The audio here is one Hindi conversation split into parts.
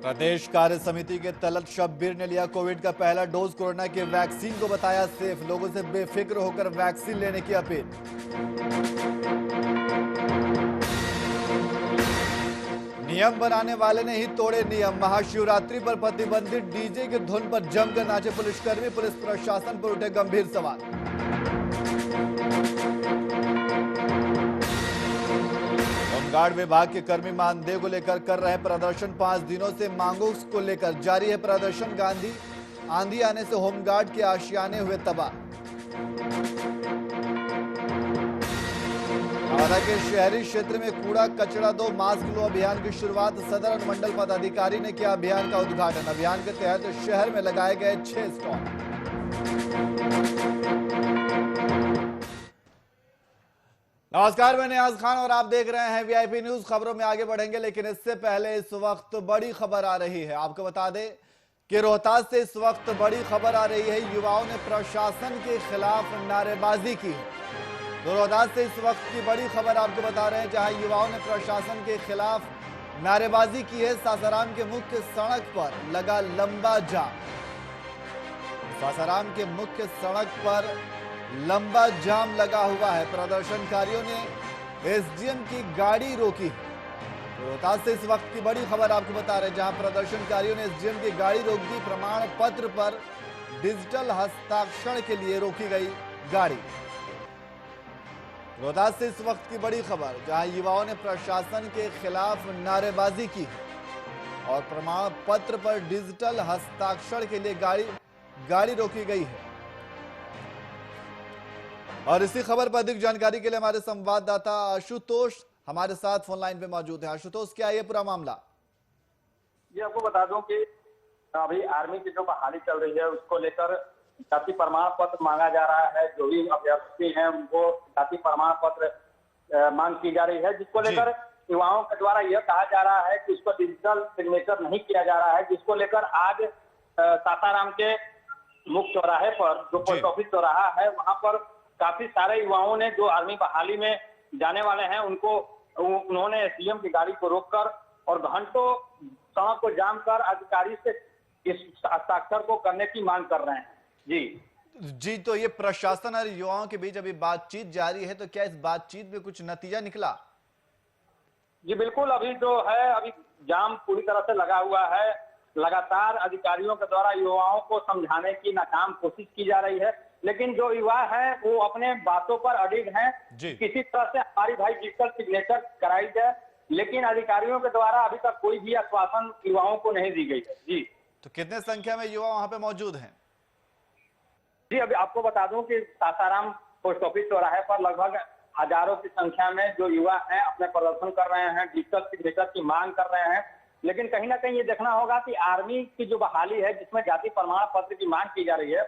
प्रदेश कार्य समिति के तलत शब्बीर ने लिया कोविड का पहला डोज। कोरोना की वैक्सीन को बताया सेफ। लोगों से बेफिक्र होकर वैक्सीन लेने की अपील। नियम बनाने वाले ने ही तोड़े नियम। महाशिवरात्रि पर प्रतिबंधित डीजे की धुन पर जमकर नाचे पुलिसकर्मी। पुलिस प्रशासन पर उठे गंभीर सवाल। होमगार्ड विभाग के कर्मी मानदेय को लेकर कर रहे प्रदर्शन। 5 दिनों से मांगों को लेकर जारी है प्रदर्शन। आंधी आने से होमगार्ड के आशियाने हुए तबाह। नवादा के शहरी क्षेत्र में कूड़ा कचरा दो मास्क लो अभियान की शुरुआत। सदर अनुमंडल पदाधिकारी ने किया अभियान का उद्घाटन। अभियान के तहत शहर में लगाए गए 6 स्टॉल। नमस्कार, मैं नियाज खान और आप देख रहे हैं वीआईपी न्यूज। खबरों में आगे बढ़ेंगे, लेकिन इससे पहले इस वक्त बड़ी खबर आ रही है। आपको बता दें कि रोहतास से इस वक्त बड़ी खबर आ रही है। युवाओं ने प्रशासन के खिलाफ नारेबाजी की है। तो रोहतास से इस वक्त की बड़ी खबर आपको बता रहे हैं, जहां युवाओं ने प्रशासन के खिलाफ नारेबाजी की है। सासाराम के मुख्य सड़क पर लगा लंबा जाम। सासाराम के मुख्य सड़क पर लंबा जाम लगा हुआ है। प्रदर्शनकारियों ने एसडीएम की गाड़ी रोकी। रोहतास से इस वक्त की बड़ी खबर आपको बता रहे हैं, जहां प्रदर्शनकारियों ने एसडीएम की गाड़ी रोक दी। प्रमाण पत्र पर डिजिटल हस्ताक्षर के लिए रोकी गई गाड़ी। रोहतास से इस वक्त की बड़ी खबर, जहां युवाओं ने प्रशासन के खिलाफ नारेबाजी की है और प्रमाण पत्र पर डिजिटल हस्ताक्षर के लिए गाड़ी रोकी गई है। और इसी खबर पर अधिक जानकारी के लिए हमारे संवाददाता आशुतोष हमारे साथ फोन लाइन पे मौजूद है। आशुतोष, क्या है ये पूरा मामला? ये आपको बता दूं कि अभी आर्मी की जो बहाली चल रही है उसको लेकर जाति प्रमाण पत्र मांगा जा रहा है। जो भी अभ्यर्थी हैं उनको जाति प्रमाण पत्र मांग की जा रही है, जिसको लेकर युवाओं के द्वारा यह कहा जा रहा है कि उसको डिजिटल सिग्नेचर नहीं किया जा रहा है, जिसको लेकर आज सासाराम के मुख्य चौराहे पर जो पोस्ट ऑफिस चौराहा है वहां पर काफी सारे युवाओं ने जो आर्मी बहाली में जाने वाले हैं उन्होंने एसडीएम की गाड़ी को रोककर और घंटों सड़क को जाम कर अधिकारी से इस हस्ताक्षर को करने की मांग कर रहे हैं। जी, तो ये प्रशासन और युवाओं के बीच अभी बातचीत जारी है, तो क्या इस बातचीत में कुछ नतीजा निकला? जी बिल्कुल, अभी जो है अभी जाम पूरी तरह से लगा हुआ है। लगातार अधिकारियों के द्वारा युवाओं को समझाने की नाकाम कोशिश की जा रही है, लेकिन जो युवा है वो अपने बातों पर अडिग हैं। किसी तरह से हमारी भाई डिजिटल सिग्नेचर कराई जाए, लेकिन अधिकारियों के द्वारा अभी तक कोई भी आश्वासन युवाओं को नहीं दी गई है। जी, तो कितने संख्या में युवा वहां पे मौजूद हैं? जी, अभी आपको बता दूं कि सासाराम पोस्ट ऑफिस चौराहे पर लगभग हजारों की संख्या में जो युवा हैं अपने प्रदर्शन कर रहे हैं, डिजिटल सिग्नेचर की मांग कर रहे हैं। लेकिन कहीं ना कहीं ये देखना होगा कि आर्मी की जो बहाली है जिसमें जाति प्रमाण पत्र की मांग की जा रही है,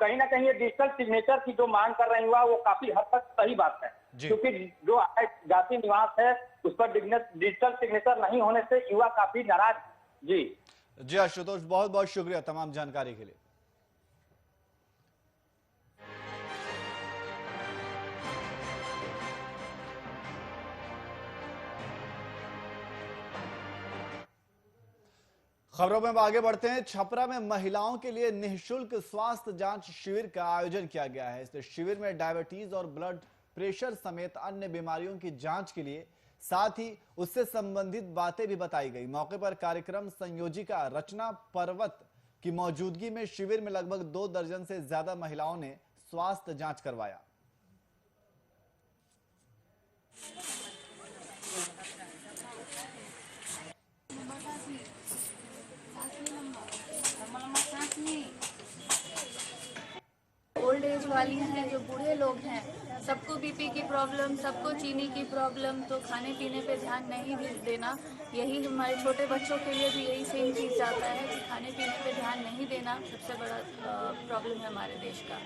कहीं ना कहीं ये डिजिटल सिग्नेचर की जो मांग कर रहे हैं वो काफी हद तक सही बात है, क्योंकि जो जाति निवास है उस पर डिजिटल सिग्नेचर नहीं होने से युवा काफी नाराज है। जी आशुतोष, बहुत बहुत शुक्रिया तमाम जानकारी के लिए। खबरों में आगे बढ़ते हैं। छपरा में महिलाओं के लिए निःशुल्क स्वास्थ्य जांच शिविर का आयोजन किया गया है। इस शिविर में डायबिटीज और ब्लड प्रेशर समेत अन्य बीमारियों की जांच के लिए साथ ही उससे संबंधित बातें भी बताई गई। मौके पर कार्यक्रम संयोजिका रचना पर्वत की मौजूदगी में शिविर में लगभग 2 दर्जन से ज्यादा महिलाओं ने स्वास्थ्य जांच करवाया। ओल्ड एज वाली हैं, जो बूढ़े लोग हैं, सबको बीपी की प्रॉब्लम, सबको चीनी की प्रॉब्लम, तो खाने पीने पे ध्यान नहीं देना। यही हमारे छोटे बच्चों के लिए भी यही सेम चीज़ जाता है कि खाने पीने पे ध्यान नहीं देना सबसे बड़ा प्रॉब्लम है हमारे देश का।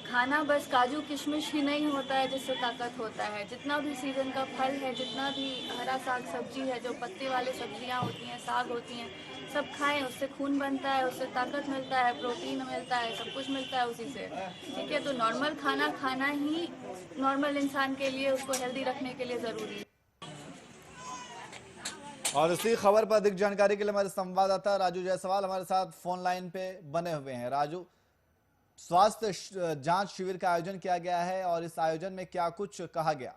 खाना बस काजू किशमिश ही नहीं होता है जिससे ताकत होता है। जितना भी सीजन का फल है, जितना भी हरा साग सब्जी है, जो पत्ते वाले सब्जियां होती हैं, साग होती हैं, सब खाएं, उससे खून बनता है, उससे ताकत मिलता है, प्रोटीन मिलता है, सब कुछ मिलता है उसी से। ठीक है, तो नॉर्मल खाना खाना ही नॉर्मल इंसान के लिए, उसको हेल्दी रखने के लिए ज़रूरी है। और इसी खबर पर अधिक जानकारी के लिए हमारे संवाददाता राजू जायसवाल हमारे साथ फोन लाइन पे बने हुए हैं। राजू, स्वास्थ्य जांच शिविर का आयोजन किया गया है और इस आयोजन में क्या कुछ कहा गया?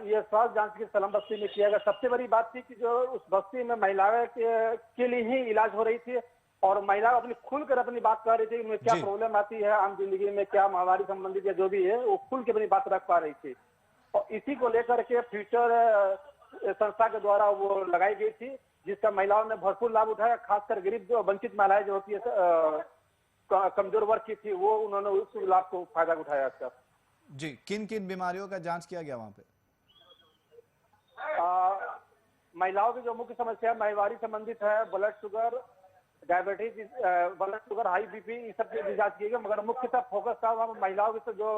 ये स्वास्थ्य जांच की सलम बस्ती में किया गया। सबसे बड़ी बात थी कि जो उस बस्ती में महिलाएं के लिए ही इलाज हो रही थी और महिला अपनी खुलकर अपनी बात कर रही थी, उन्हें क्या जी। प्रॉब्लम आती है आम जिंदगी में, क्या महामारी संबंधित या जो भी है, वो खुल के अपनी बात रख पा रही थी। और इसी को लेकर के फ्यूचर संस्था के द्वारा वो लगाई गई थी, जिसका महिलाओं ने भरपूर लाभ उठाया। खासकर गरीब जो वंचित महिलाएं जो होती है, कमजोर वर्ग की थी, वो उन्होंने उस लाभ को फायदा उठाया इसका। जी, किन किन बीमारियों का जांच किया गया वहां पे? महिलाओं की जो मुख्य समस्या माहवारी संबंधित है, blood sugar, diabetes, blood sugar, high BP, इस सब की जांच की गई, मगर मुख्यतः फोकस था वहाँ महिलाओं की जो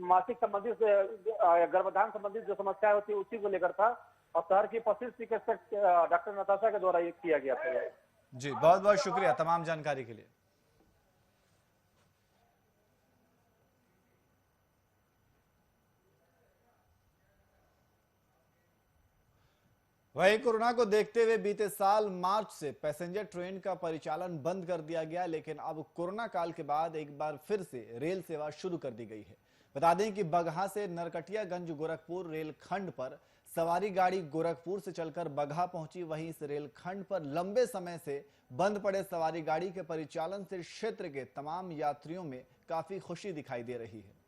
मासिक संबंधित गर्भाधान संबंधित जो समस्या होती है उसी को लेकर था। और शहर की प्रसिद्ध चिकित्सक डॉक्टर नताशा के द्वारा ये किया गया था। जी, बहुत बहुत शुक्रिया तमाम जानकारी के लिए। वहीं कोरोना को देखते हुए बीते साल मार्च से पैसेंजर ट्रेन का परिचालन बंद कर दिया गया, लेकिन अब कोरोना काल के बाद एक बार फिर से रेल सेवा शुरू कर दी गई है। बता दें कि बगहा से नरकटियागंज गोरखपुर रेलखंड पर सवारी गाड़ी गोरखपुर से चलकर बगहा पहुंची। वहीं इस रेलखंड पर लंबे समय से बंद पड़े सवारी गाड़ी के परिचालन से क्षेत्र के तमाम यात्रियों में काफी खुशी दिखाई दे रही है।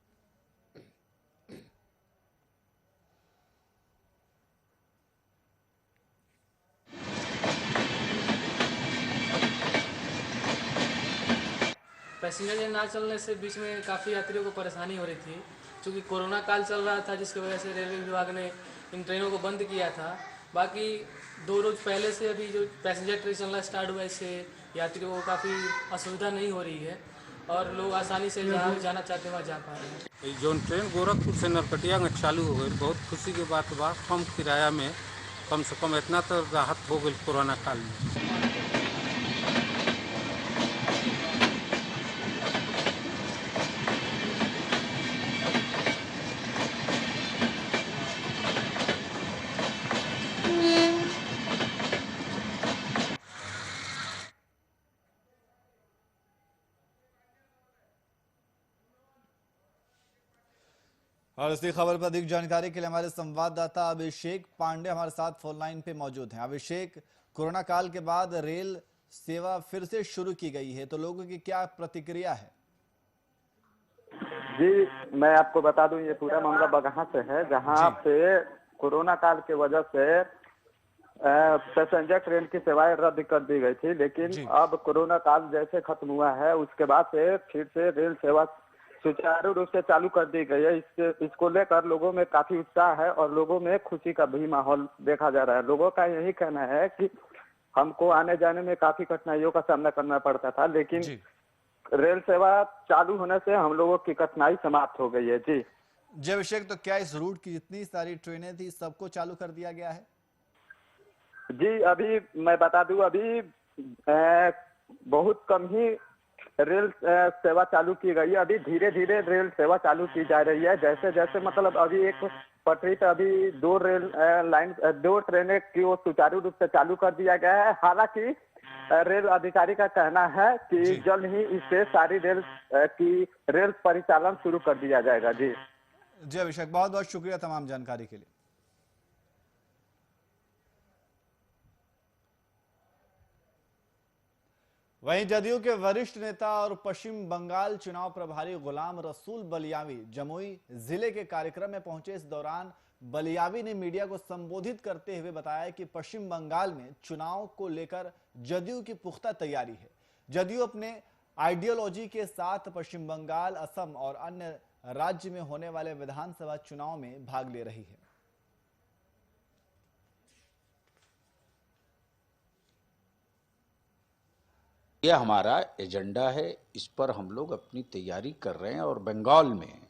पैसेंजर ट्रेन ना चलने से बीच में काफ़ी यात्रियों को परेशानी हो रही थी, क्योंकि कोरोना काल चल रहा था, जिसकी वजह से रेलवे विभाग ने इन ट्रेनों को बंद किया था। बाकी 2 रोज पहले से अभी जो पैसेंजर ट्रेन चलना स्टार्ट हुआ है, इससे यात्रियों को काफ़ी असुविधा नहीं हो रही है और लोग आसानी से जहाँ जाना चाहते हैं वहाँ जा पा रहे हैं। जो ट्रेन गोरखपुर से नरकटियागंज चालू हो गई, बहुत खुशी की बात बा। कम किराया में कम से कम इतना तो राहत हो गई कोरोना काल में। और इसी खबर पर अधिक जानकारी के लिए हमारे संवाददाता अभिषेक पांडे हमारे साथ फोन लाइन पे मौजूद हैं। अभिषेक, कोरोना काल के बाद रेल सेवा फिर से शुरू की गई है, तो लोगों की क्या प्रतिक्रिया है? जी, मैं आपको बता दूं, ये पूरा मामला बगहा से है, जहां पे कोरोना काल की वजह से पैसेंजर ट्रेन की सेवाएं रद्द कर दी गई थी, लेकिन अब कोरोना काल जैसे खत्म हुआ है उसके बाद से फिर से रेल सेवा सुचारू रूप से चालू कर दी गई है। इसको लेकर लोगों में काफी उत्साह है और लोगों में खुशी का भी माहौल देखा जा रहा है। लोगों का यही कहना है कि हमको आने जाने में काफी कठिनाइयों का सामना करना पड़ता था, लेकिन रेल सेवा चालू होने से हम लोगों की कठिनाई समाप्त हो गई है। जी अभिषेक, तो क्या इस रूट की जितनी सारी ट्रेनें थी सबको चालू कर दिया गया है? जी, अभी मैं बता दूं, अभी बहुत कम ही रेल सेवा चालू की गई है। अभी धीरे धीरे रेल सेवा चालू की जा रही है। जैसे जैसे मतलब अभी एक पटरी पे अभी 2 ट्रेनें की वो सुचारू रूप से चालू कर दिया गया है। हालांकि रेल अधिकारी का कहना है कि जल्द ही इससे सारी रेल परिचालन शुरू कर दिया जाएगा। जी अभिषेक, बहुत बहुत शुक्रिया तमाम जानकारी के लिए। वहीं जदयू के वरिष्ठ नेता और पश्चिम बंगाल चुनाव प्रभारी गुलाम रसूल बलियावी जमुई जिले के कार्यक्रम में पहुंचे। इस दौरान बलियावी ने मीडिया को संबोधित करते हुए बताया कि पश्चिम बंगाल में चुनाव को लेकर जदयू की पुख्ता तैयारी है। जदयू अपने आइडियोलॉजी के साथ पश्चिम बंगाल, असम और अन्य राज्य में होने वाले विधानसभा चुनाव में भाग ले रही है। यह हमारा एजेंडा है, इस पर हम लोग अपनी तैयारी कर रहे हैं और बंगाल में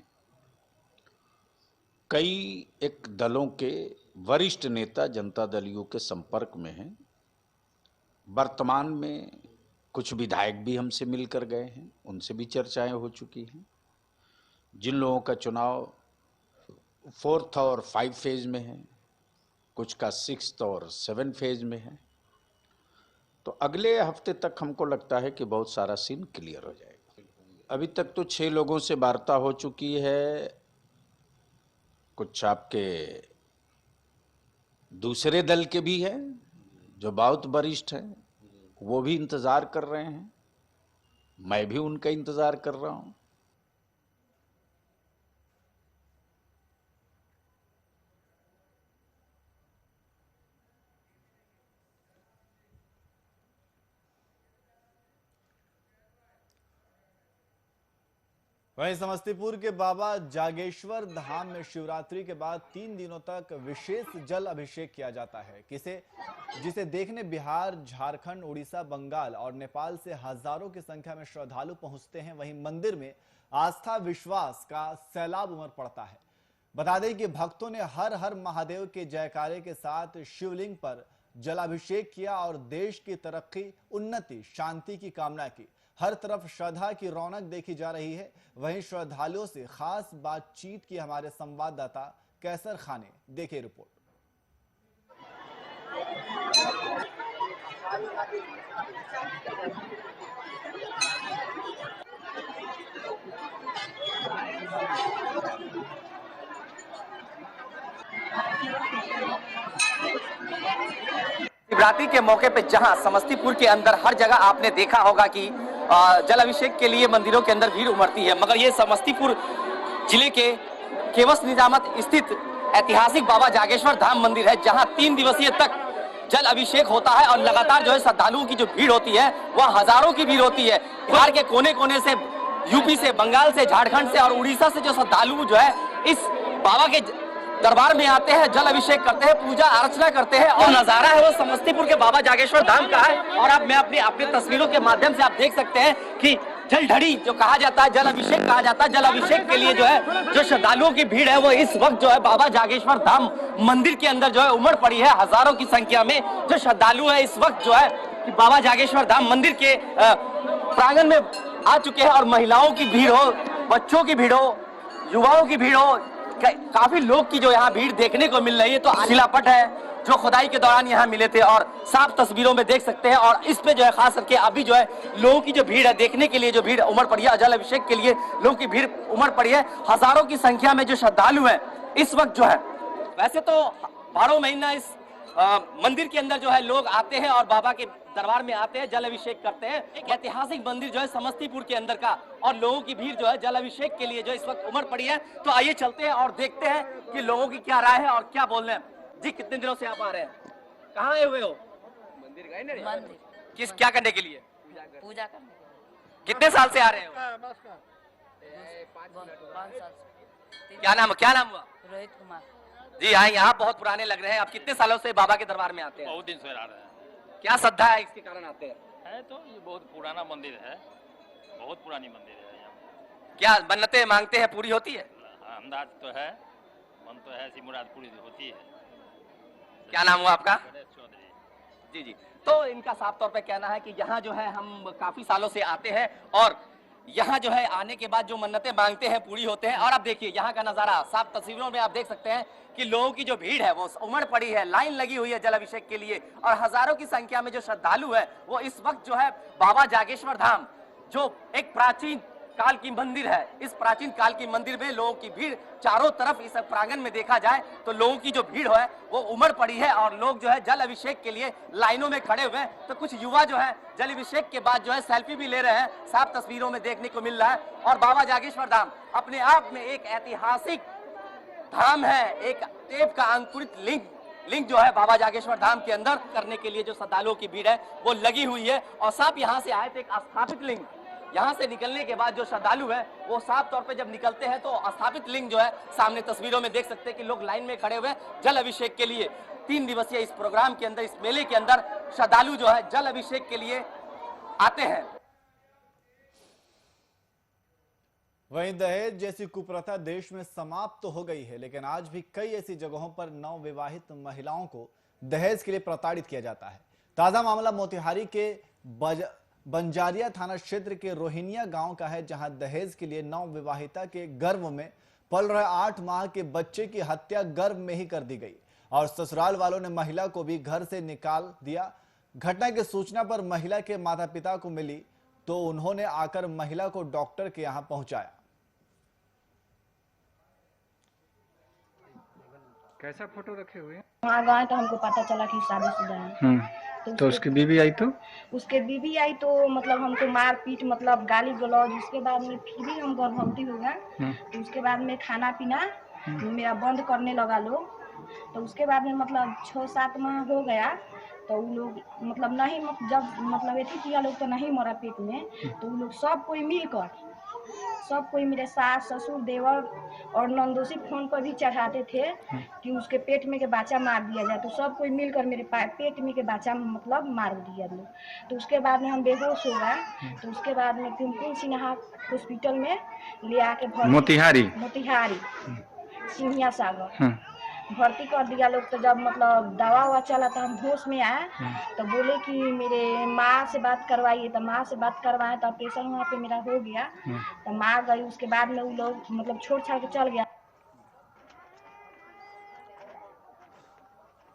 कई एक दलों के वरिष्ठ नेता जनता दलियों के संपर्क में हैं। वर्तमान में कुछ विधायक भी हमसे मिलकर गए हैं, उनसे भी चर्चाएं हो चुकी हैं। जिन लोगों का चुनाव 4th और 5 फेज में है, कुछ का 6th और 7th फेज में है। तो अगले हफ्ते तक हमको लगता है कि बहुत सारा सीन क्लियर हो जाएगा। अभी तक तो 6 लोगों से वार्ता हो चुकी है। कुछ आपके दूसरे दल के भी हैं जो बहुत वरिष्ठ हैं, वो भी इंतजार कर रहे हैं। मैं भी उनका इंतजार कर रहा हूं। वहीं समस्तीपुर के बाबा जागेश्वर धाम में शिवरात्रि के बाद 3 दिनों तक विशेष जल अभिषेक किया जाता है, जिसे देखने बिहार, झारखंड, उड़ीसा, बंगाल और नेपाल से हजारों की संख्या में श्रद्धालु पहुंचते हैं। वहीं मंदिर में आस्था विश्वास का सैलाब उमड़ पड़ता है। बता दें कि भक्तों ने हर हर महादेव के जयकारे के साथ शिवलिंग पर जलाभिषेक किया और देश की तरक्की, उन्नति, शांति की कामना की। हर तरफ श्रद्धा की रौनक देखी जा रही है। वहीं श्रद्धालुओं से खास बातचीत की हमारे संवाददाता कैसर खान ने। देखिए रिपोर्ट। शिवरात्रि के मौके पे जहां समस्तीपुर के अंदर हर जगह आपने देखा होगा कि जल अभिषेक के लिए मंदिरों के अंदर भीड़ उमड़ती है, मगर ये समस्तीपुर जिले के केवस निजामत स्थित ऐतिहासिक बाबा जागेश्वर धाम मंदिर है, जहां 3 दिवसीय तक जल अभिषेक होता है और लगातार जो है श्रद्धालुओं की जो भीड़ होती है वह हजारों की भीड़ होती है। बिहार के कोने कोने से, यूपी से, बंगाल से, झारखंड से और उड़ीसा से जो श्रद्धालु जो है इस बाबा के दरबार में आते हैं, जल अभिषेक करते हैं, पूजा अर्चना करते हैं। और नजारा है वो समस्तीपुर के बाबा जागेश्वर धाम का है। और अब मैं अपनी तस्वीरों के माध्यम से आप देख सकते हैं कि जल ढड़ी जो कहा जाता है, जल अभिषेक कहा जाता है, जल अभिषेक के लिए जो है जो श्रद्धालुओं की भीड़ है वो इस वक्त जो है बाबा जागेश्वर धाम मंदिर के अंदर जो है उमड़ पड़ी है। हजारों की संख्या में जो श्रद्धालु है इस वक्त जो है कि बाबा जागेश्वर धाम मंदिर के प्रांगण में आ चुके हैं। और महिलाओं की भीड़ हो, बच्चों की भीड़ हो, युवाओं की भीड़ हो, काफी लोग की जो यहाँ भीड़ देखने को मिल रही है। तो शिलापट है जो खुदाई के दौरान यहाँ मिले थे और साफ तस्वीरों में देख सकते हैं। और इस पे जो है खास करके अभी जो है लोगों की जो भीड़ है, देखने के लिए जो भीड़ उमड़ पड़ी है, जल अभिषेक के लिए लोगों की भीड़ उमड़ पड़ी है। हजारों की संख्या में जो श्रद्धालु है इस वक्त जो है, वैसे तो 12 महीना इस मंदिर के अंदर जो है लोग आते हैं और बाबा के दरबार में आते हैं, जल अभिषेक करते हैं। एक ऐतिहासिक मंदिर जो है समस्तीपुर के अंदर का, और लोगों की भीड़ जो है जल अभिषेक के लिए जो इस वक्त उमड़ पड़ी है। तो आइए चलते हैं और देखते हैं कि लोगों की क्या राय है और क्या बोल रहे हैं। जी, कितने दिनों से आप आ रहे हैं? कहाँ आए हुए हो? मंदिर गए ना? मंदिर किस क्या करने के लिए? पूजा करने। कितने साल से आ रहे हो? 5 साल। क्या नाम हुआ? रोहित कुमार। जी हाँ, यहाँ बहुत पुराने लग रहे हैं। आप कितने सालों से बाबा के दरबार में आते हैं? बहुत दिन से आ रहे हैं। क्या श्रद्धा है इसके कारण आते हैं? है तो ये बहुत पुराना मंदिर है, बहुत पुरानी मंदिर है। यहाँ क्या मन्नतें मांगते हैं पूरी होती है? अंदाज तो है, मन तो है, मुराद पूरी होती है। क्या नाम हुआ आपका? गणेश चौधरी। जी। तो इनका साफ तौर पे कहना है कि यहाँ जो है हम काफी सालों से आते हैं और यहाँ जो है आने के बाद जो मन्नतें मांगते हैं पूरी होते हैं। और आप देखिए यहाँ का नजारा, साफ तस्वीरों में आप देख सकते हैं कि लोगों की जो भीड़ है वो उमड़ पड़ी है, लाइन लगी हुई है जल अभिषेक के लिए। और हजारों की संख्या में जो श्रद्धालु है वो इस वक्त जो है बाबा जागेश्वर धाम, जो एक प्राचीन काल की मंदिर है, इस प्राचीन काल की मंदिर में लोगों की भीड़ चारों तरफ इस प्रांगण में देखा जाए तो लोगों की जो भीड़ है वो उमड़ पड़ी है। और लोग जो है जल अभिषेक के लिए लाइनों में खड़े हुए हैं। तो कुछ युवा जो है जल अभिषेक के बाद जो है सेल्फी भी ले रहे हैं, साफ तस्वीरों में देखने को मिल रहा है। और बाबा जागेश्वर धाम अपने आप में एक ऐतिहासिक धाम है, एक टेप का अंकुरित लिंग जो है बाबा जागेश्वर धाम के अंदर करने के लिए जो श्रद्धालुओं की भीड़ है वो लगी हुई है। और साफ यहाँ से आए थे एक स्थापित लिंग, यहाँ से निकलने के बाद जो श्रद्धालु है वो साफ तौर पे जब निकलते हैं तो स्थापित लिंग जो है सामने तस्वीरों में देख सकते हैं कि लोग लाइन में खड़े हुए जल अभिषेक के लिए। 3 दिवसीय इस प्रोग्राम के अंदर, इस मेले के अंदर श्रद्धालु जो है जल अभिषेक के लिए आते हैं। वहीं दहेज जैसी कुप्रथा देश में समाप्त तो हो गई है, लेकिन आज भी कई ऐसी जगहों पर नवविवाहित महिलाओं को दहेज के लिए प्रताड़ित किया जाता है। ताजा मामला मोतिहारी के बंजारिया थाना क्षेत्र के रोहिनिया गांव का है, जहां दहेज के लिए नवविवाहिता के गर्भ में पल रहे 8 माह के बच्चे की हत्या गर्भ में ही कर दी गई और ससुराल वालों ने महिला को भी घर से निकाल दिया। घटना की सूचना पर महिला के माता पिता को मिली तो उन्होंने आकर महिला को डॉक्टर के यहां पहुंचाया। कैसा फोटो रखे हुए हैं? वहाँ गए तो हमको पता चला कि शादीशुदा है। तो उसकी बीवी आई तो मतलब हमको मार पीट मतलब गाली गलौज, उसके बाद में फिर भी हम गर्भवती हो गए। तो उसके बाद में खाना पीना मेरा बंद करने लगा लोग। तो उसके बाद में मतलब 6-7 माह हो गया तो वो लोग मतलब नहीं जब मतलब एथी किया लोग तो नहीं मरा पेट में। तो वो लोग सब कोई मेरे सास ससुर देवर और नंदोसी फोन पर भी चढ़ाते थे कि उसके पेट में के बच्चा मार दिया जाए। तो सब कोई मिलकर मेरे पेट में के बच्चा मतलब मार दिया लोग। तो उसके बाद में हम बेहोश हो गए। तो उसके बाद में पिंपल सिन्हा हॉस्पिटल में ले आके मोतिहारी सिंहिया सागर भर्ती कर दिया लोग। तो जब मतलब दवा ववा चला तो हम होश में आए तो बोले कि मेरे माँ से बात करवाइए। तो माँ से बात करवाए तो ऑपरेशन वहाँ पे मेरा हो गया। तो माँ गई, उसके बाद में वो लोग मतलब छोड़ छाड़ के चल गया।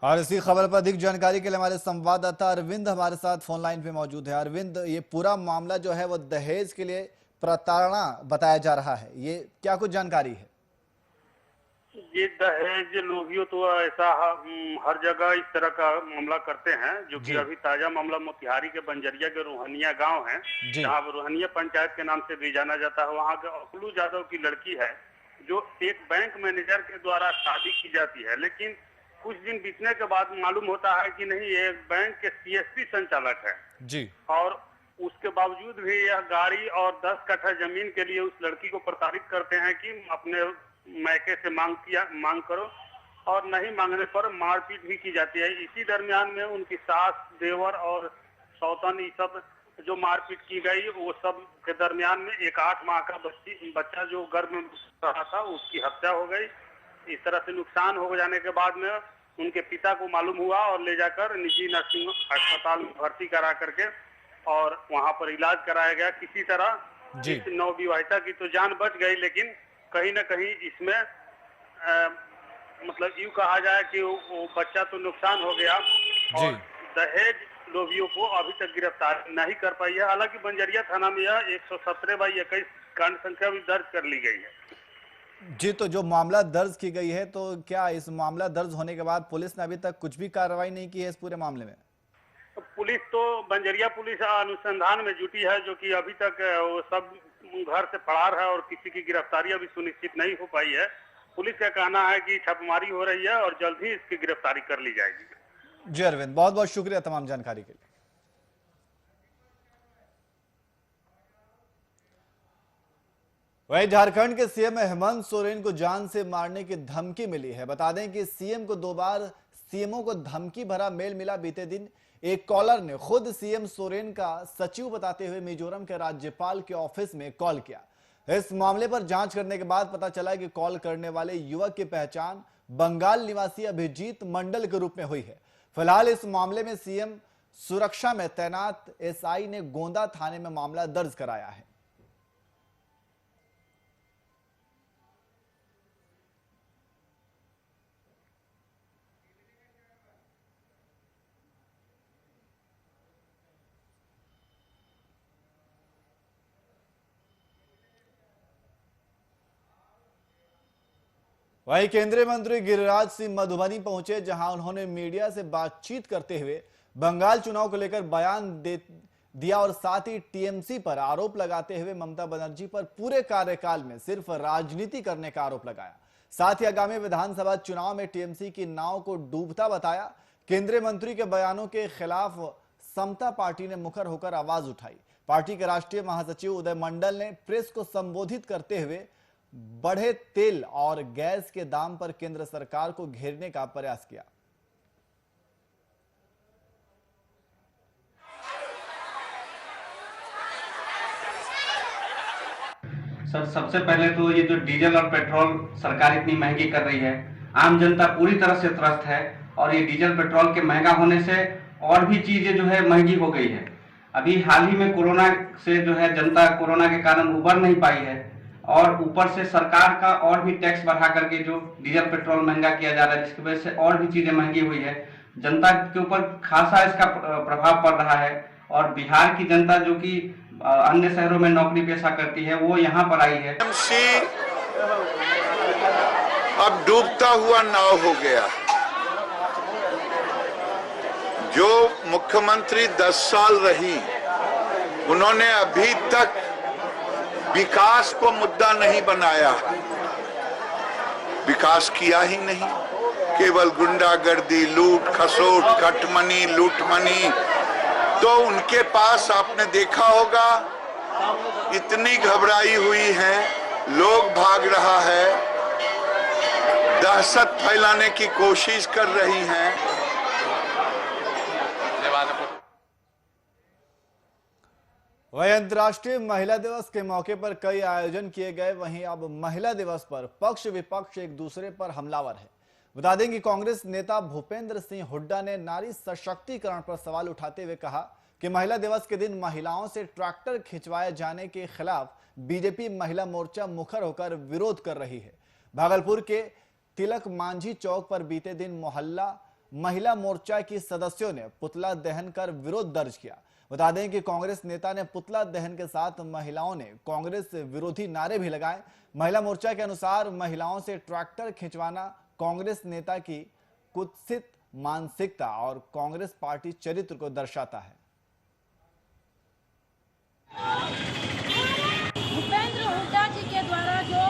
और इसी खबर पर अधिक जानकारी के लिए हमारे संवाददाता अरविंद हमारे साथ फोन लाइन पे मौजूद है। अरविंद, ये पूरा मामला जो है वो दहेज के लिए प्रताड़ना बताया जा रहा है, ये क्या कुछ जानकारी है? ये दहेज लोभियों तो ऐसा हर जगह इस तरह का मामला करते हैं। जो कि अभी ताजा मामला मोतिहारी के बंजरिया के रोहनिया गांव है, जहां रोहनिया पंचायत के नाम से भी जाना जाता है। वहां के अखलू यादव की लड़की है जो एक बैंक मैनेजर के द्वारा शादी की जाती है। लेकिन कुछ दिन बीतने के बाद मालूम होता है कि नहीं, ये बैंक के CSP संचालक है जी। और उसके बावजूद भी यह गाड़ी और 10 कट्ठा जमीन के लिए उस लड़की को प्रताड़ित करते हैं कि अपने मैके से मांग करो, और नहीं मांगने पर मारपीट भी की जाती है। इसी दरमियान में उनकी सास देवर और सौतन ये सब जो मारपीट की गई, वो सब के दरमियान में एक 8 माह का बच्चा जो गर्भ में रहा था उसकी हत्या हो गई। इस तरह से नुकसान हो जाने के बाद में उनके पिता को मालूम हुआ और ले जाकर निजी नर्सिंग अस्पताल में भर्ती करा करके और वहां पर इलाज कराया गया। किसी तरह इस नवविवाहिता की तो जान बच गई, लेकिन कहीं न कहीं इसमें मतलब यूं कहा जाए कि वो बच्चा तो नुकसान हो गया। और दहेज लोभियों को अभी तक गिरफ्तार नहीं कर पाई है। हालांकि बंजरिया थाना में यह 117/21 कांड संख्या भी दर्ज कर ली गई है जी। तो जो मामला दर्ज की गई है, तो क्या इस मामला दर्ज होने के बाद पुलिस ने अभी तक कुछ भी कार्रवाई नहीं की है इस पूरे मामले में? पुलिस तो बंजरिया पुलिस अनुसंधान में जुटी है, जो कि अभी तक वो सब घर से फरार है और किसी की गिरफ्तारी अभी सुनिश्चित नहीं हो पाई है। पुलिस का कहना है कि छापेमारी हो रही है और जल्द ही इसकी गिरफ्तारी कर ली जाएगी। जी अरविंद, बहुत बहुत शुक्रिया तमाम जानकारी के लिए। वहीं झारखंड के सीएम हेमंत सोरेन को जान से मारने की धमकी मिली है। बता दें कि सीएम को 2 बार सीएमओ को धमकी भरा मेल मिला। बीते दिन एक कॉलर ने खुद सीएम सोरेन का सचिव बताते हुए मिजोरम के राज्यपाल के ऑफिस में कॉल किया। इस मामले पर जांच करने के बाद पता चला कि कॉल करने वाले युवक की पहचान बंगाल निवासी अभिजीत मंडल के रूप में हुई है। फिलहाल इस मामले में सीएम सुरक्षा में तैनात एसआई ने गोंदा थाने में मामला दर्ज कराया है। वहीं केंद्रीय मंत्री गिरिराज सिंह मधुबनी पहुंचे, जहां उन्होंने मीडिया से बातचीत करते हुए बंगाल चुनाव को लेकर बयान दिया और साथ ही टीएमसी पर आरोप लगाते हुए ममता बनर्जी पर पूरे कार्यकाल में सिर्फ राजनीति करने का आरोप लगाया। साथ ही आगामी विधानसभा चुनाव में टीएमसी की नाव को डूबता बताया। केंद्रीय मंत्री के बयानों के खिलाफ समता पार्टी ने मुखर होकर आवाज उठाई। पार्टी के राष्ट्रीय महासचिव उदय मंडल ने प्रेस को संबोधित करते हुए बढ़े तेल और गैस के दाम पर केंद्र सरकार को घेरने का प्रयास किया। सर, सबसे पहले तो ये जो डीजल और पेट्रोल सरकार इतनी महंगी कर रही है, आम जनता पूरी तरह से त्रस्त है। और ये डीजल पेट्रोल के महंगा होने से और भी चीजें जो है महंगी हो गई है। अभी हाल ही में कोरोना से जो है जनता कोरोना के कारण उबर नहीं पाई है और ऊपर से सरकार का और भी टैक्स बढ़ा करके जो डीजल पेट्रोल महंगा किया जा रहा है, जिसकी वजह से और भी चीजें महंगी हुई है। जनता के ऊपर खासा इसका प्रभाव पड़ रहा है। और बिहार की जनता जो कि अन्य शहरों में नौकरी पेशा करती है, वो यहाँ पर आई है। अब डूबता हुआ नाव हो गया। जो मुख्यमंत्री 10 साल रही, उन्होंने अभी तक विकास को मुद्दा नहीं बनाया, विकास किया ही नहीं, केवल गुंडागर्दी, लूट खसोट, कटमनी, लूटमनी। तो उनके पास आपने देखा होगा इतनी घबराई हुई है, लोग भाग रहा है, दहशत फैलाने की कोशिश कर रही हैं। वहीं अंतर्राष्ट्रीय महिला दिवस के मौके पर कई आयोजन किए गए। वहीं अब महिला दिवस पर पक्ष विपक्ष एक दूसरे पर हमलावर है। बता दें कि कांग्रेस नेता भूपेंद्र सिंह हुड्डा ने नारी सशक्तिकरण पर सवाल उठाते हुए कहा कि महिला दिवस के दिन महिलाओं से ट्रैक्टर खिंचवाए जाने के खिलाफ बीजेपी महिला मोर्चा मुखर होकर विरोध कर रही है। भागलपुर के तिलक मांझी चौक पर बीते दिन मोहल्ला महिला मोर्चा की सदस्यों ने पुतला दहन कर विरोध दर्ज किया। बता दें कि कांग्रेस नेता ने पुतला दहन के साथ महिलाओं ने कांग्रेस विरोधी नारे भी लगाए। महिला मोर्चा के अनुसार महिलाओं से ट्रैक्टर खिंचवाना कांग्रेस नेता की कुत्सित मानसिकता और कांग्रेस पार्टी चरित्र को दर्शाता है। भूपेंद्र हुड्डा जी के द्वारा जो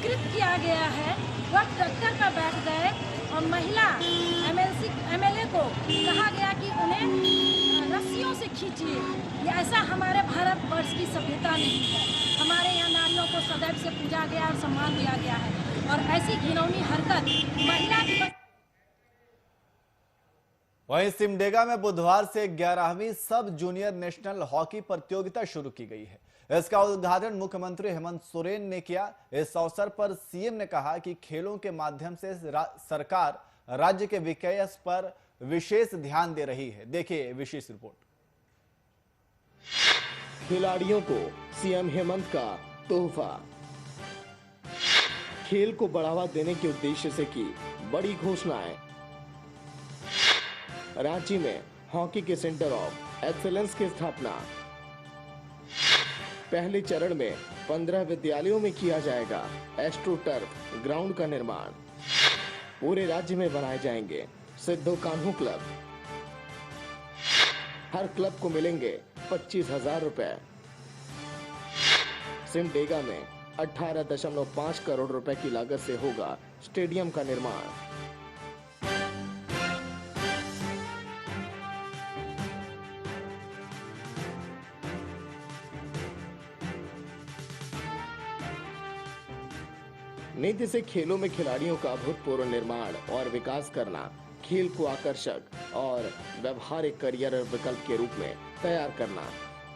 कृत किया गया है, वह ट्रैक्टर पर बैठ गए और महिला एमएलए को कहा गया कि उन्हें रस्सियों से खींचिए। ये ऐसा हमारे भारत वर्ष की सभ्यता नहीं है। हमारे यहाँ नारियों को सदैव से पूजा गया और सम्मान दिया गया है, और ऐसी घिनौनी हरकत महिला दिवस। वहीं सिमडेगा में बुधवार से 11वीं सब जूनियर नेशनल हॉकी प्रतियोगिता शुरू की गई है। इसका उद्घाटन मुख्यमंत्री हेमंत सोरेन ने किया। इस अवसर पर सीएम ने कहा कि खेलों के माध्यम से सरकार राज्य के विकास पर विशेष ध्यान दे रही है। देखिए विशेष रिपोर्ट। खिलाड़ियों को सीएम हेमंत का तोहफा। खेल को बढ़ावा देने के उद्देश्य से की बड़ी घोषणाएं। रांची में हॉकी के सेंटर ऑफ एक्सेलेंस की स्थापना। पहले चरण में 15 विद्यालयों में किया जाएगा एस्ट्रो टर्फ ग्राउंड का निर्माण। पूरे राज्य में बनाए जाएंगे सिद्धो कान्हू क्लब। हर क्लब को मिलेंगे 25,000 रुपए। सिमडेगा में 18.5 करोड़ रुपए की लागत से होगा स्टेडियम का निर्माण। नीति से खेलों में खिलाड़ियों का अभूतपूर्व निर्माण और विकास करना, खेल को आकर्षक और व्यवहारिक करियर विकल्प के रूप में तैयार करना,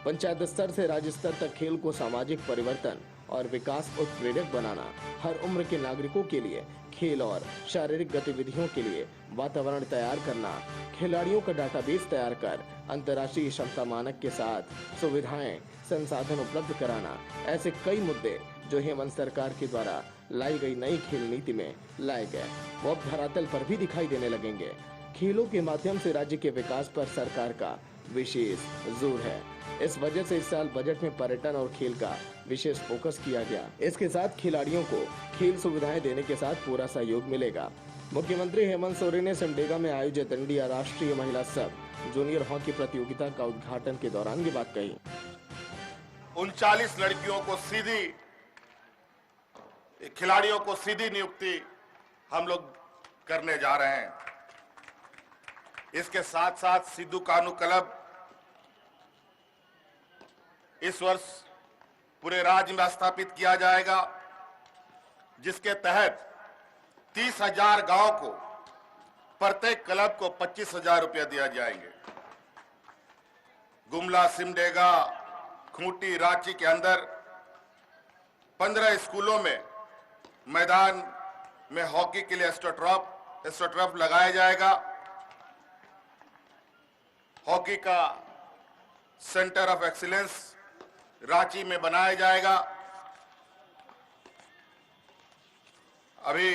पंचायत स्तर से राज्य स्तर तक खेल को सामाजिक परिवर्तन और विकास उत्प्रेरक बनाना, हर उम्र के नागरिकों के लिए खेल और शारीरिक गतिविधियों के लिए वातावरण तैयार करना, खिलाड़ियों का डाटाबेस तैयार कर अंतर्राष्ट्रीय क्षमता मानक के साथ सुविधाएं संसाधन उपलब्ध कराना, ऐसे कई मुद्दे जो हेमंत सरकार के द्वारा लाई गई नई खेल नीति में लाए गए, वो अब धरातल पर भी दिखाई देने लगेंगे। खेलों के माध्यम से राज्य के विकास पर सरकार का विशेष जोर है। इस वजह से इस साल बजट में पर्यटन और खेल का विशेष फोकस किया गया। इसके साथ खिलाड़ियों को खेल सुविधाएं देने के साथ पूरा सहयोग मिलेगा। मुख्यमंत्री हेमंत सोरेन ने सिमडेगा में आयोजित इंडिया राष्ट्रीय महिला सब जूनियर हॉकी प्रतियोगिता का उद्घाटन के दौरान ये बात कही। 39 लड़कियों को सीधी खिलाड़ियों को सीधी नियुक्ति हम लोग करने जा रहे हैं। इसके साथ साथ सिद्धू कान्हू क्लब इस वर्ष पूरे राज्य में स्थापित किया जाएगा, जिसके तहत 30,000 गांव को प्रत्येक क्लब को 25,000 रुपया दिया जाएंगे। गुमला, सिमडेगा, खूंटी, रांची के अंदर 15 स्कूलों में मैदान में हॉकी के लिए एस्ट्रोटर्फ लगाया जाएगा। हॉकी का सेंटर ऑफ एक्सीलेंस रांची में बनाया जाएगा। अभी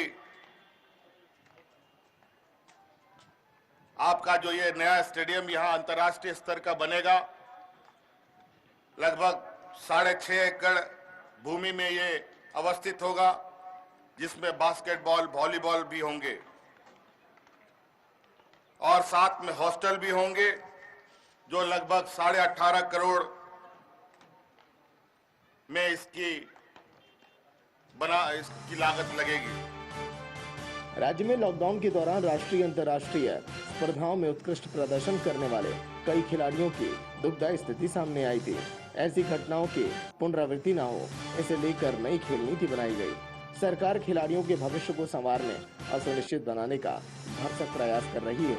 आपका जो ये नया स्टेडियम यहाँ अंतर्राष्ट्रीय स्तर का बनेगा, लगभग 6.5 एकड़ भूमि में ये अवस्थित होगा, जिसमें बास्केटबॉल, वॉलीबॉल भी होंगे और साथ में हॉस्टल भी होंगे, जो लगभग 18.5 करोड़ में इसकी लागत लगेगी। राज्य में लॉकडाउन के दौरान राष्ट्रीय अंतर्राष्ट्रीय स्पर्धाओं में उत्कृष्ट प्रदर्शन करने वाले कई खिलाड़ियों की दुखदायी स्थिति सामने आई थी। ऐसी घटनाओं की पुनरावृत्ति न हो, इसे लेकर नई खेल नीति बनाई गई। सरकार खिलाड़ियों के भविष्य को संवारने और सुनिश्चित बनाने का भरसक प्रयास कर रही है।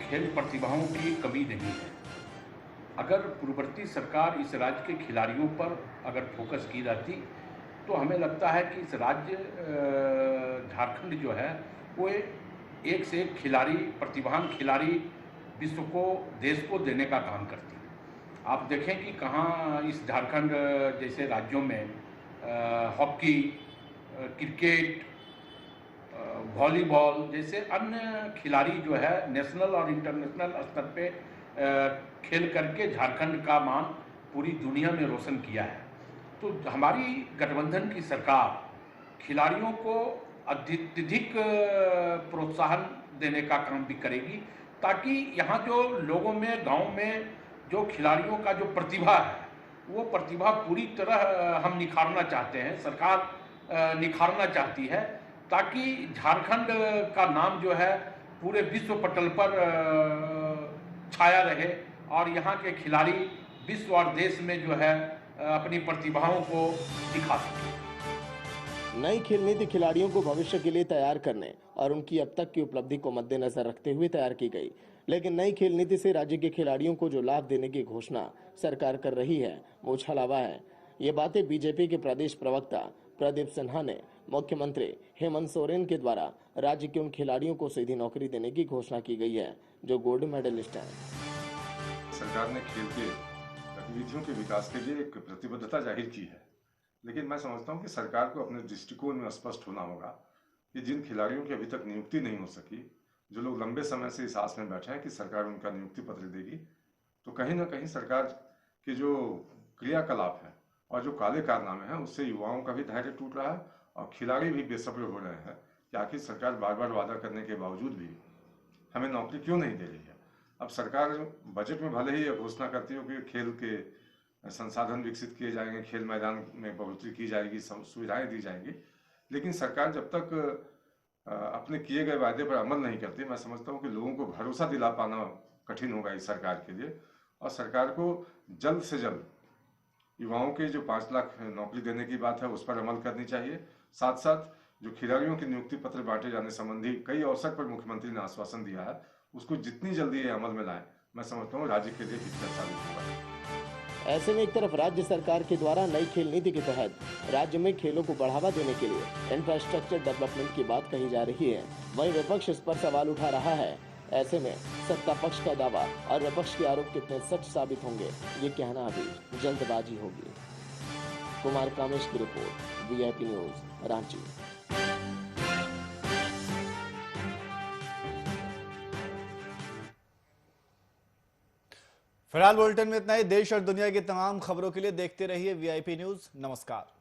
खेल प्रतिभाओं की कमी नहीं है। अगर पूर्ववर्ती सरकार इस राज्य के खिलाड़ियों पर अगर फोकस की जाती तो हमें लगता है कि इस राज्य झारखंड जो है वो एक से एक खिलाड़ी, प्रतिभावान खिलाड़ी विश्व को, देश को देने का काम करती है। आप देखें कि कहाँ इस झारखंड जैसे राज्यों में हॉकी, क्रिकेट, वॉलीबॉल जैसे अन्य खिलाड़ी जो है नेशनल और इंटरनेशनल स्तर पे खेल करके झारखंड का मान पूरी दुनिया में रोशन किया है। तो हमारी गठबंधन की सरकार खिलाड़ियों को अत्यधिक प्रोत्साहन देने का काम भी करेगी, ताकि यहाँ जो लोगों में, गांव में जो खिलाड़ियों का जो प्रतिभा है, वो प्रतिभा पूरी तरह हम निखारना चाहते हैं, सरकार निखारना चाहती है, ताकि झारखंड का नाम जो है पूरे विश्व पटल पर छाया रहे और यहाँ के खिलाड़ी विश्व और देश में जो है अपनी प्रतिभाओं को दिखा सके। नई खेल नीति खिलाड़ियों को भविष्य के लिए तैयार करने और उनकी अब तक की उपलब्धि को मद्देनजर रखते हुए तैयार की गई। लेकिन नई खेल नीति से राज्य के खिलाड़ियों को जो लाभ देने की घोषणा सरकार कर रही है वो छलावा है। ये बातें बीजेपी के प्रदेश प्रवक्ता प्रदीप सिन्हा ने मुख्यमंत्री हेमंत सोरेन के द्वारा राज्य के उन खिलाड़ियों को सीधी नौकरी देने की घोषणा की गई है जो गोल्ड मेडलिस्ट हैं। सरकार ने खेल के गतिविधियों के विकास के लिए एक प्रतिबद्धता जाहिर की है, लेकिन मैं समझता हूं कि सरकार को अपने दृष्टिकोण में स्पष्ट होना होगा कि जिन खिलाड़ियों की अभी तक नियुक्ति नहीं हो सकी, जो लोग लंबे समय से इस आस में बैठे हैं कि सरकार उनका नियुक्ति पत्र देगी, तो कहीं ना कहीं सरकार के जो क्रियाकलाप है और जो काले कारनामे हैं उससे युवाओं का भी धैर्य टूट रहा है और खिलाड़ी भी बेसब्र हो रहे हैं कि आखिर सरकार बार बार वादा करने के बावजूद भी हमें नौकरी क्यों नहीं दे रही है। अब सरकार बजट में भले ही घोषणा करती हो कि खेल के संसाधन विकसित किए जाएंगे, खेल मैदान में बढ़ोतरी की जाएगी, सुविधाएं दी जाएंगी, लेकिन सरकार जब तक अपने किए गए वायदे पर अमल नहीं करती, मैं समझता हूं कि लोगों को भरोसा दिला पाना कठिन होगा इस सरकार के लिए। और सरकार को जल्द से जल्द युवाओं के जो 5 लाख नौकरी देने की बात है उस पर अमल करनी चाहिए। साथ साथ जो खिलाड़ियों के नियुक्ति पत्र बांटे जाने संबंधी कई अवसर पर मुख्यमंत्री ने आश्वासन दिया है, उसको जितनी जल्दी ये अमल में लाएं, मैं समझता हूँ राज्य के लिए हितकर साबित होगा। ऐसे में एक तरफ राज्य सरकार के द्वारा नई खेल नीति के तहत राज्य में खेलों को बढ़ावा देने के लिए इंफ्रास्ट्रक्चर डेवलपमेंट की बात कही जा रही है, वहीं विपक्ष इस पर सवाल उठा रहा है। ऐसे में सत्ता पक्ष का दावा और विपक्ष के आरोप कितने सच साबित होंगे, ये कहना अभी जल्दबाजी होगी। कुमार कामेश की रिपोर्ट, वीआईपी न्यूज, रांची। फिलहाल बुलेटिन में इतना ही। देश और दुनिया की तमाम खबरों के लिए देखते रहिए वीआईपी न्यूज। नमस्कार।